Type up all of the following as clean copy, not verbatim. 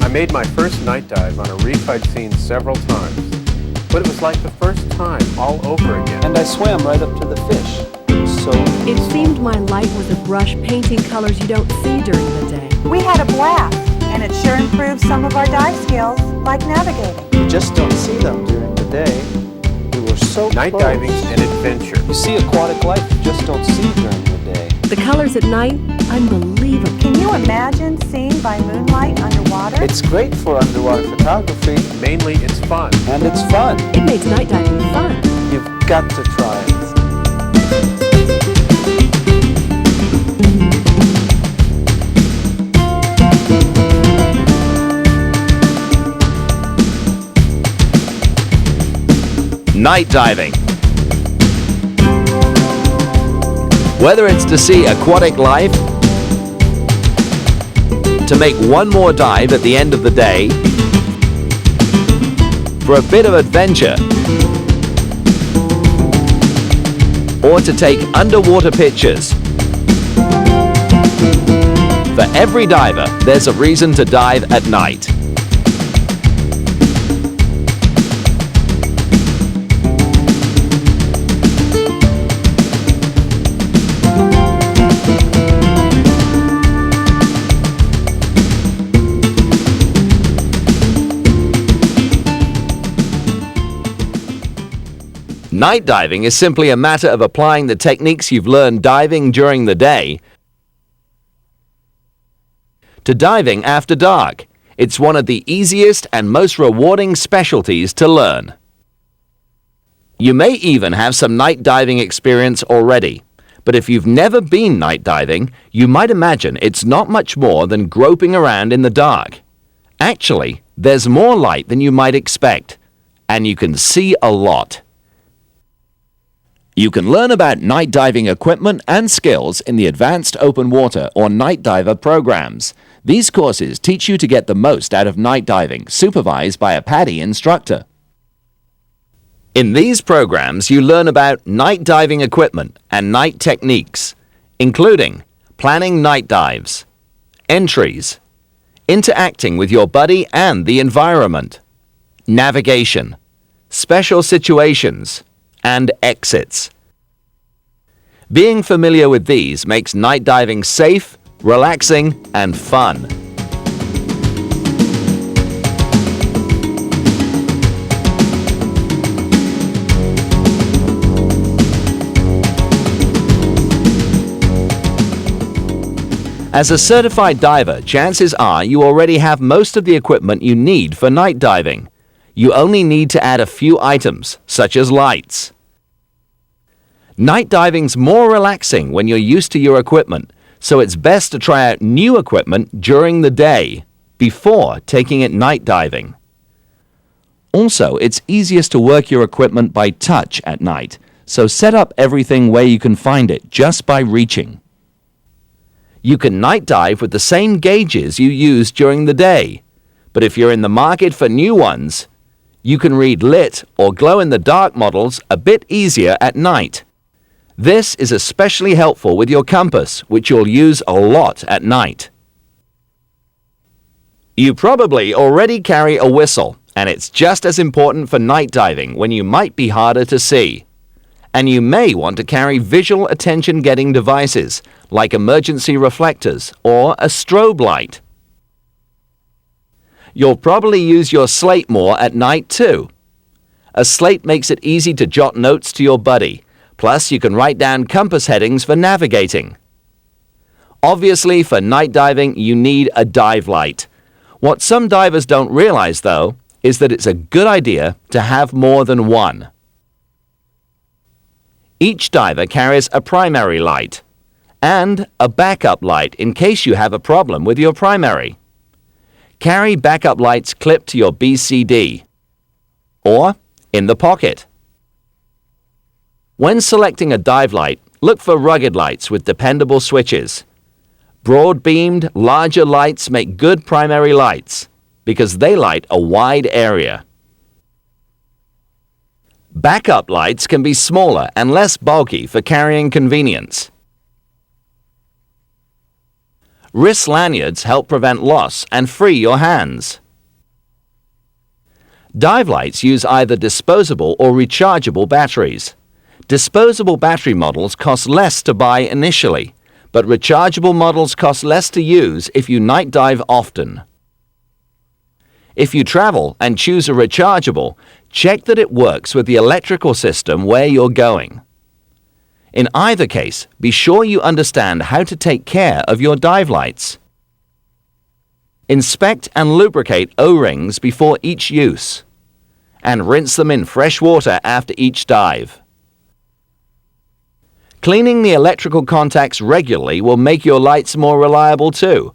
I made my first night dive on a reef I'd seen several times, but it was like the first time all over again. And I swam right up to the fish. It was so It seemed my light was a brush painting colors you don't see during the day. We had a blast, and it sure improved some of our dive skills, like navigating. You just don't see them during the day. We were so Night close. diving's an adventure. You see aquatic life you just don't see during the day. The colors at night, unbelievable. Can you imagine seeing by moonlight underwater? It's great for underwater photography, Mainly, it's fun. and it's fun. It makes night diving fun. You've got to try it. Night diving. Whether it's to see aquatic life, to make one more dive at the end of the day, for a bit of adventure, or to take underwater pictures. For every diver, there's a reason to dive at night. Night diving is simply a matter of applying the techniques you've learned diving during the day to diving after dark. It's one of the easiest and most rewarding specialties to learn. You may even have some night diving experience already, but if you've never been night diving, you might imagine it's not much more than groping around in the dark. Actually, there's more light than you might expect, and you can see a lot. You can learn about night diving equipment and skills in the Advanced Open Water or Night Diver programs. These courses teach you to get the most out of night diving, supervised by a PADI instructor. In these programs, you learn about night diving equipment and night techniques, including planning night dives, entries, interacting with your buddy and the environment, navigation, special situations, and exits. Being familiar with these makes night diving safe, relaxing, and fun. As a certified diver, chances are you already have most of the equipment you need for night diving. You only need to add a few items, such as lights. Night diving's more relaxing when you're used to your equipment, so it's best to try out new equipment during the day, before taking it night diving. Also, it's easiest to work your equipment by touch at night, so set up everything where you can find it just by reaching. You can night dive with the same gauges you use during the day, but if you're in the market for new ones, you can read lit or glow-in-the-dark models a bit easier at night. This is especially helpful with your compass, which you'll use a lot at night. You probably already carry a whistle, and it's just as important for night diving when you might be harder to see. And you may want to carry visual attention-getting devices, like emergency reflectors or a strobe light. You'll probably use your slate more at night too. A slate makes it easy to jot notes to your buddy, plus you can write down compass headings for navigating. Obviously, for night diving, you need a dive light. What some divers don't realize, though, is that it's a good idea to have more than one. Each diver carries a primary light and a backup light in case you have a problem with your primary. Carry backup lights clipped to your BCD or in the pocket. When selecting a dive light, look for rugged lights with dependable switches. Broad-beamed, larger lights make good primary lights because they light a wide area. Backup lights can be smaller and less bulky for carrying convenience. Wrist lanyards help prevent loss and free your hands. Dive lights use either disposable or rechargeable batteries. Disposable battery models cost less to buy initially, but rechargeable models cost less to use if you night dive often. If you travel and choose a rechargeable, check that it works with the electrical system where you're going. In either case, be sure you understand how to take care of your dive lights. Inspect and lubricate O-rings before each use, and rinse them in fresh water after each dive. Cleaning the electrical contacts regularly will make your lights more reliable too.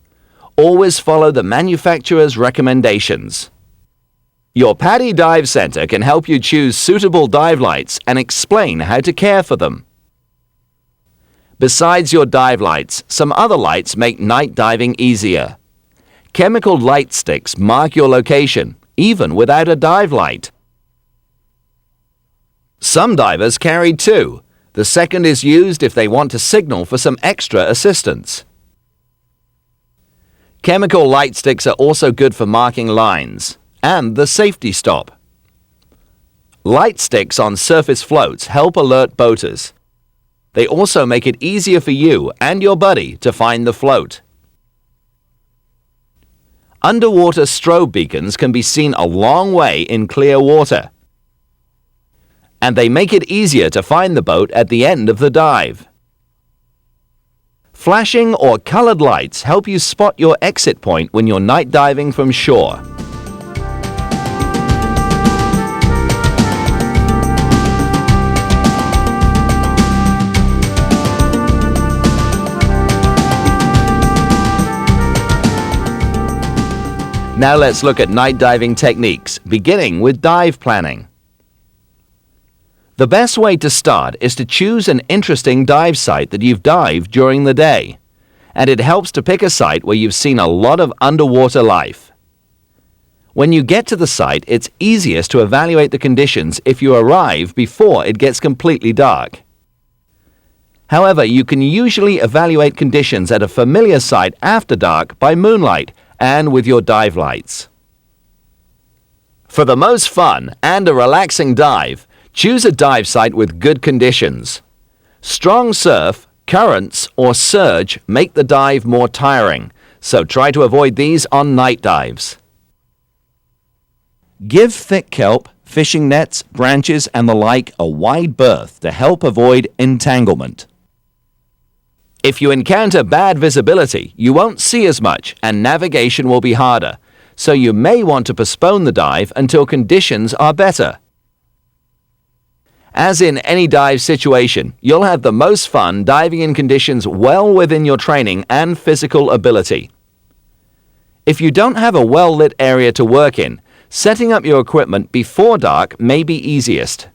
Always follow the manufacturer's recommendations. Your PADI Dive Center can help you choose suitable dive lights and explain how to care for them. Besides your dive lights, some other lights make night diving easier. Chemical light sticks mark your location, even without a dive light. Some divers carry two. The second is used if they want to signal for some extra assistance. Chemical light sticks are also good for marking lines and the safety stop. Light sticks on surface floats help alert boaters. They also make it easier for you and your buddy to find the float. Underwater strobe beacons can be seen a long way in clear water, and they make it easier to find the boat at the end of the dive. Flashing or colored lights help you spot your exit point when you're night diving from shore. Now let's look at night diving techniques, beginning with dive planning. The best way to start is to choose an interesting dive site that you've dived during the day, and it helps to pick a site where you've seen a lot of underwater life. When you get to the site, it's easiest to evaluate the conditions if you arrive before it gets completely dark. However, you can usually evaluate conditions at a familiar site after dark by moonlight and with your dive lights. For the most fun and a relaxing dive, choose a dive site with good conditions. Strong surf, currents, or surge make the dive more tiring, so try to avoid these on night dives. Give thick kelp, fishing nets, branches, and the like a wide berth to help avoid entanglement. If you encounter bad visibility, you won't see as much and navigation will be harder, so you may want to postpone the dive until conditions are better. As in any dive situation, you'll have the most fun diving in conditions well within your training and physical ability. If you don't have a well-lit area to work in, setting up your equipment before dark may be easiest.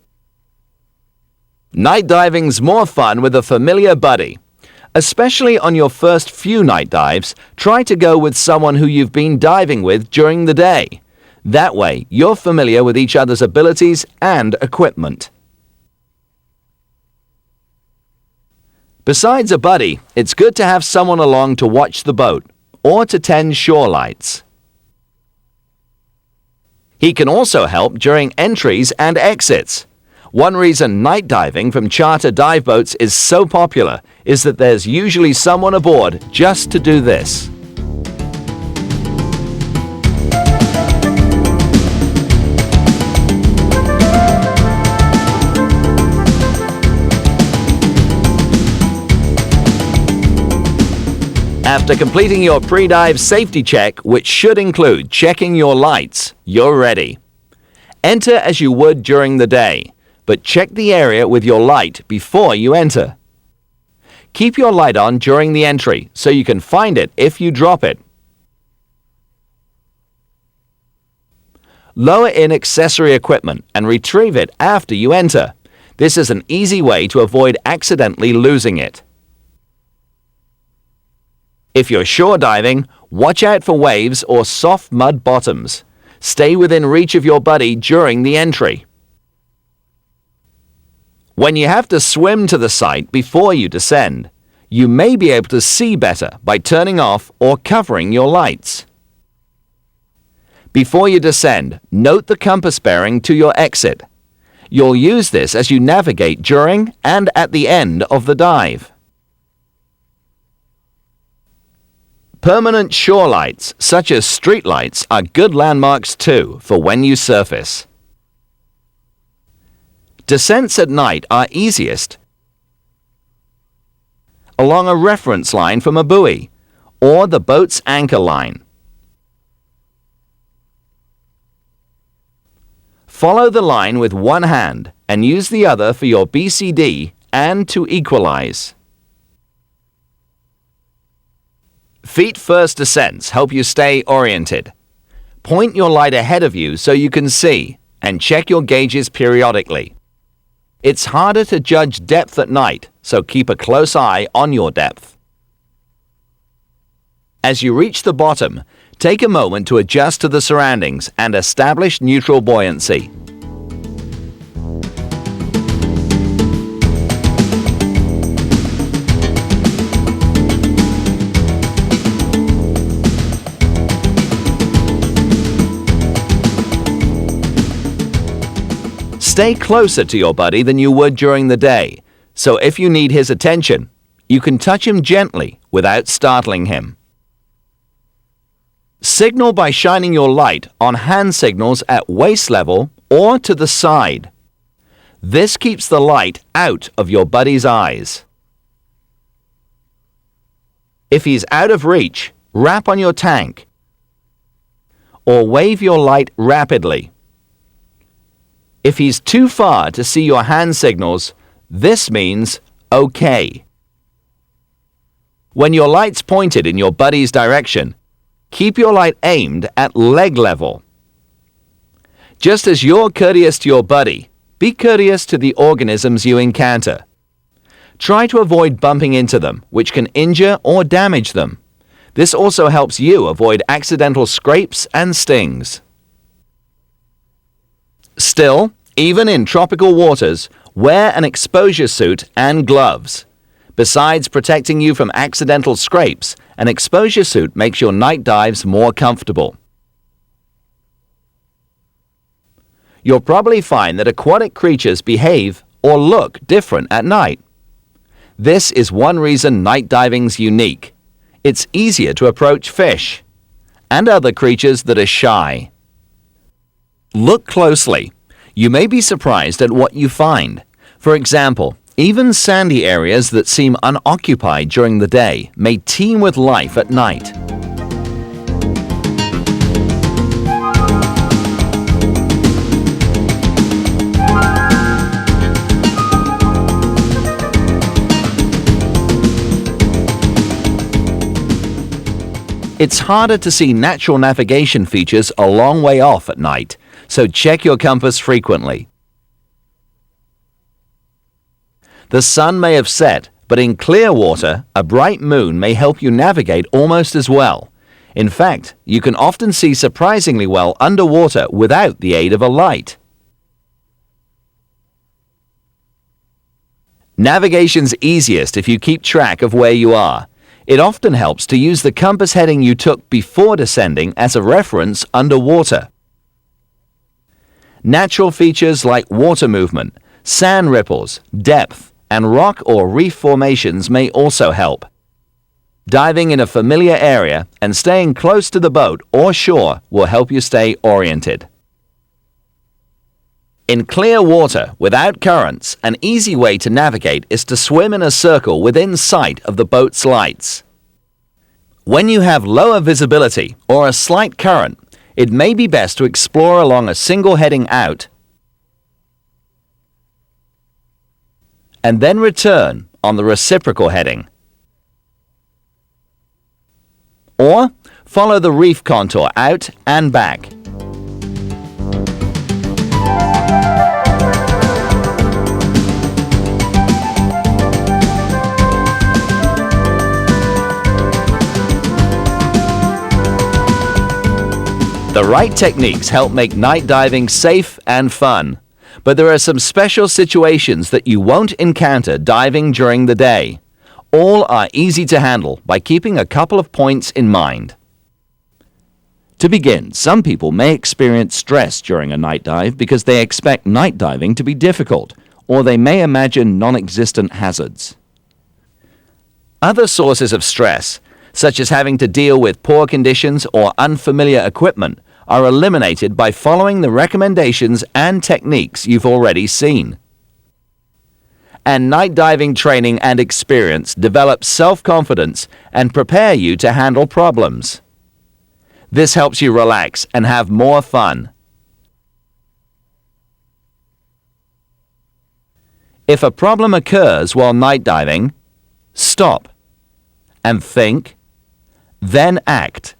Night diving's more fun with a familiar buddy. Especially on your first few night dives, try to go with someone who you've been diving with during the day. That way, you're familiar with each other's abilities and equipment. Besides a buddy, it's good to have someone along to watch the boat or to tend shore lights. He can also help during entries and exits. One reason night diving from charter dive boats is so popular is that there's usually someone aboard just to do this. After completing your pre-dive safety check, which should include checking your lights, you're ready. Enter as you would during the day, but check the area with your light before you enter. Keep your light on during the entry so you can find it if you drop it. Lower in accessory equipment and retrieve it after you enter. This is an easy way to avoid accidentally losing it. If you're shore diving, watch out for waves or soft mud bottoms. Stay within reach of your buddy during the entry. When you have to swim to the site before you descend, You may be able to see better by turning off or covering your lights. Before you descend, note the compass bearing to your exit. You'll use this as you navigate during and at the end of the dive. Permanent shore lights, such as street lights, are good landmarks too for when you surface. Descents at night are easiest along a reference line from a buoy or the boat's anchor line. Follow the line with one hand and use the other for your BCD and to equalize. Feet first descents help you stay oriented. Point your light ahead of you so you can see and check your gauges periodically. It's harder to judge depth at night, so keep a close eye on your depth. As you reach the bottom, take a moment to adjust to the surroundings and establish neutral buoyancy. Stay closer to your buddy than you would during the day, so if you need his attention, you can touch him gently without startling him. Signal by shining your light on hand signals at waist level or to the side. This keeps the light out of your buddy's eyes. If he's out of reach, rap on your tank or wave your light rapidly. If he's too far to see your hand signals, this means OK. When your light's pointed in your buddy's direction, keep your light aimed at leg level. Just as you're courteous to your buddy, be courteous to the organisms you encounter. Try to avoid bumping into them, which can injure or damage them. This also helps you avoid accidental scrapes and stings. Still, even in tropical waters, wear an exposure suit and gloves. Besides protecting you from accidental scrapes, an exposure suit makes your night dives more comfortable. You'll probably find that aquatic creatures behave or look different at night. This is one reason night diving's unique. It's easier to approach fish and other creatures that are shy. Look closely. You may be surprised at what you find. For example, even sandy areas that seem unoccupied during the day may teem with life at night. It's harder to see natural navigation features a long way off at night, so check your compass frequently. The sun may have set, but in clear water, a bright moon may help you navigate almost as well. In fact, you can often see surprisingly well underwater without the aid of a light. Navigation's easiest if you keep track of where you are. It often helps to use the compass heading you took before descending as a reference underwater. Natural features like water movement, sand ripples, depth, and rock or reef formations may also help. Diving in a familiar area and staying close to the boat or shore will help you stay oriented. In clear water without currents, an easy way to navigate is to swim in a circle within sight of the boat's lights. When you have lower visibility or a slight current, it may be best to explore along a single heading out and then return on the reciprocal heading. Or follow the reef contour out and back. The right techniques help make night diving safe and fun, but there are some special situations that you won't encounter diving during the day. All are easy to handle by keeping a couple of points in mind. To begin, some people may experience stress during a night dive because they expect night diving to be difficult, or they may imagine non-existent hazards. Other sources of stress, such as having to deal with poor conditions or unfamiliar equipment, are eliminated by following the recommendations and techniques you've already seen. And night diving training and experience develop self-confidence and prepare you to handle problems. This helps you relax and have more fun. If a problem occurs while night diving, stop and think, then act.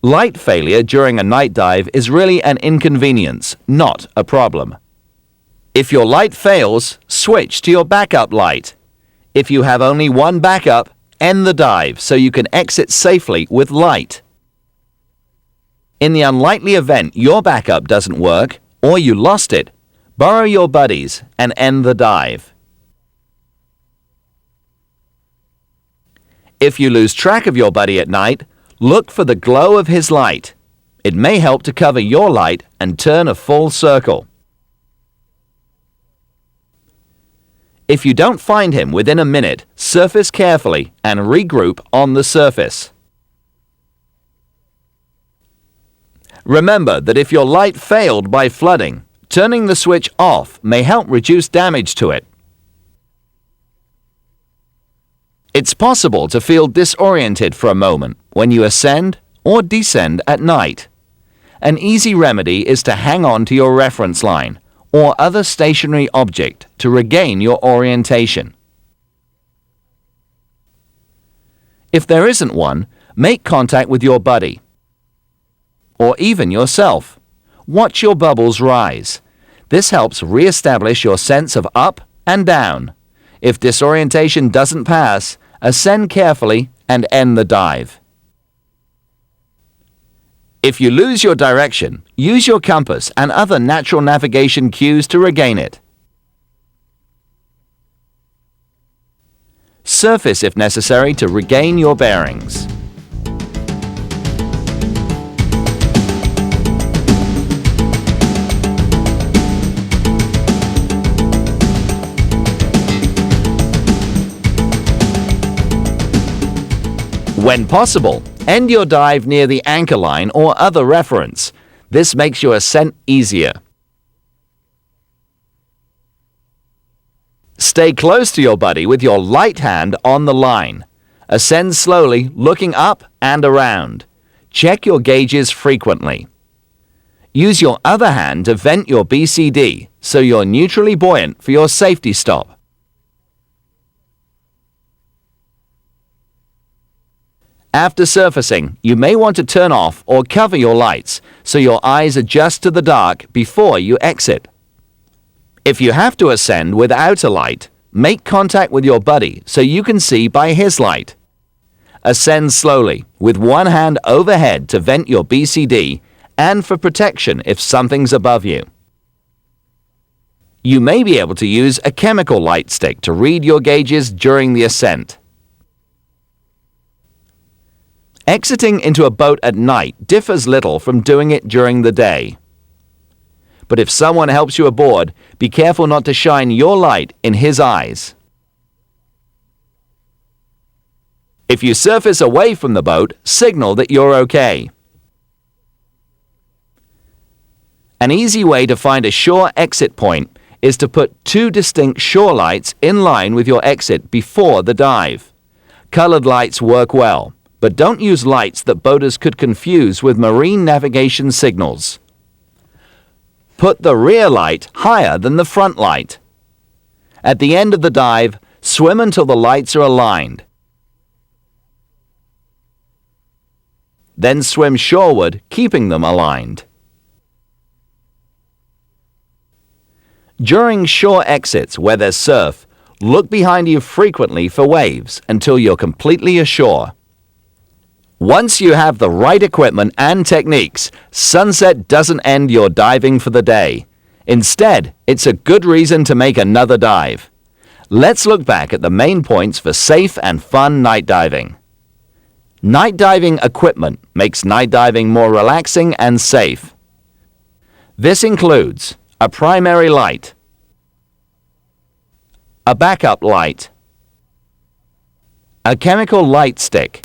Light failure during a night dive is really an inconvenience, not a problem. If your light fails, switch to your backup light. If you have only one backup, end the dive so you can exit safely with light. In the unlikely event your backup doesn't work or you lost it, borrow your buddy's and end the dive. If you lose track of your buddy at night, look for the glow of his light. It may help to cover your light and turn a full circle. If you don't find him within a minute, surface carefully and regroup on the surface. Remember that if your light failed by flooding, turning the switch off may help reduce damage to it. It's possible to feel disoriented for a moment when you ascend or descend at night. An easy remedy is to hang on to your reference line or other stationary object to regain your orientation. If there isn't one, make contact with your buddy or even yourself. Watch your bubbles rise. This helps re-establish your sense of up and down. If disorientation doesn't pass, ascend carefully and end the dive. If you lose your direction, use your compass and other natural navigation cues to regain it. Surface if necessary to regain your bearings. When possible, end your dive near the anchor line or other reference. This makes your ascent easier. Stay close to your buddy with your light hand on the line. Ascend slowly, looking up and around. Check your gauges frequently. Use your other hand to vent your BCD so you're neutrally buoyant for your safety stop. After surfacing, you may want to turn off or cover your lights so your eyes adjust to the dark before you exit. If you have to ascend without a light, make contact with your buddy so you can see by his light. Ascend slowly with one hand overhead to vent your BCD and for protection if something's above you. You may be able to use a chemical light stick to read your gauges during the ascent. Exiting into a boat at night differs little from doing it during the day. But if someone helps you aboard, be careful not to shine your light in his eyes. If you surface away from the boat, signal that you're okay. An easy way to find a shore exit point is to put two distinct shore lights in line with your exit before the dive. Colored lights work well, but don't use lights that boaters could confuse with marine navigation signals. Put the rear light higher than the front light. At the end of the dive, swim until the lights are aligned. Then swim shoreward, keeping them aligned. During shore exits where there's surf, look behind you frequently for waves until you're completely ashore. Once you have the right equipment and techniques, sunset doesn't end your diving for the day. Instead, it's a good reason to make another dive. Let's look back at the main points for safe and fun night diving. Night diving equipment makes night diving more relaxing and safe. This includes a primary light, a backup light, a chemical light stick,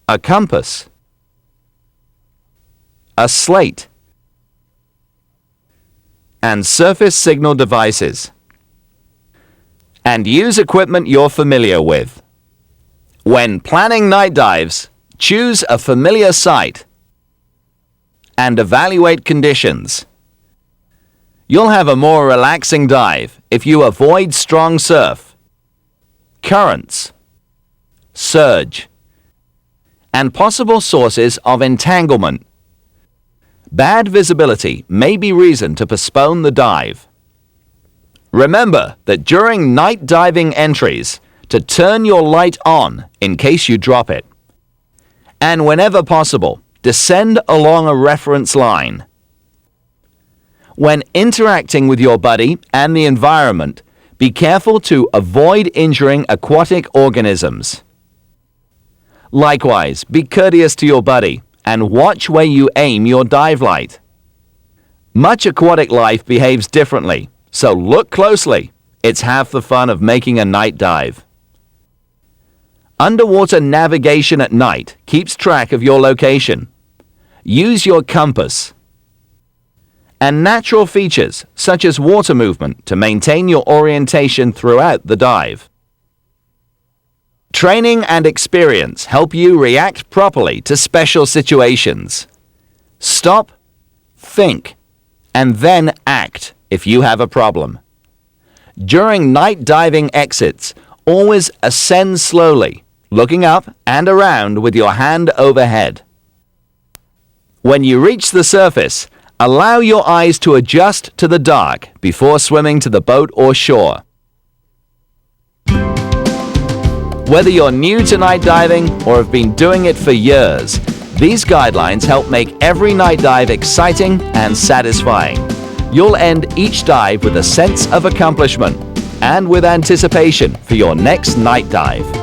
a compass, a slate, and surface signal devices. And use equipment you're familiar with. When planning night dives, choose a familiar site and evaluate conditions. You'll have a more relaxing dive if you avoid strong surf, currents, surge, and possible sources of entanglement. Bad visibility may be reason to postpone the dive. Remember that during night diving entries, to turn your light on in case you drop it. And whenever possible, descend along a reference line. When interacting with your buddy and the environment, be careful to avoid injuring aquatic organisms. Likewise, be courteous to your buddy and watch where you aim your dive light. Much aquatic life behaves differently, so look closely. It's half the fun of making a night dive. Underwater navigation at night keeps track of your location. Use your compass. And natural features such as water movement to maintain your orientation throughout the dive. Training and experience help you react properly to special situations. Stop, think, and then act if you have a problem. During night diving exits, always ascend slowly, looking up and around with your hand overhead. When you reach the surface, allow your eyes to adjust to the dark before swimming to the boat or shore. Whether you're new to night diving or have been doing it for years, these guidelines help make every night dive exciting and satisfying. You'll end each dive with a sense of accomplishment and with anticipation for your next night dive.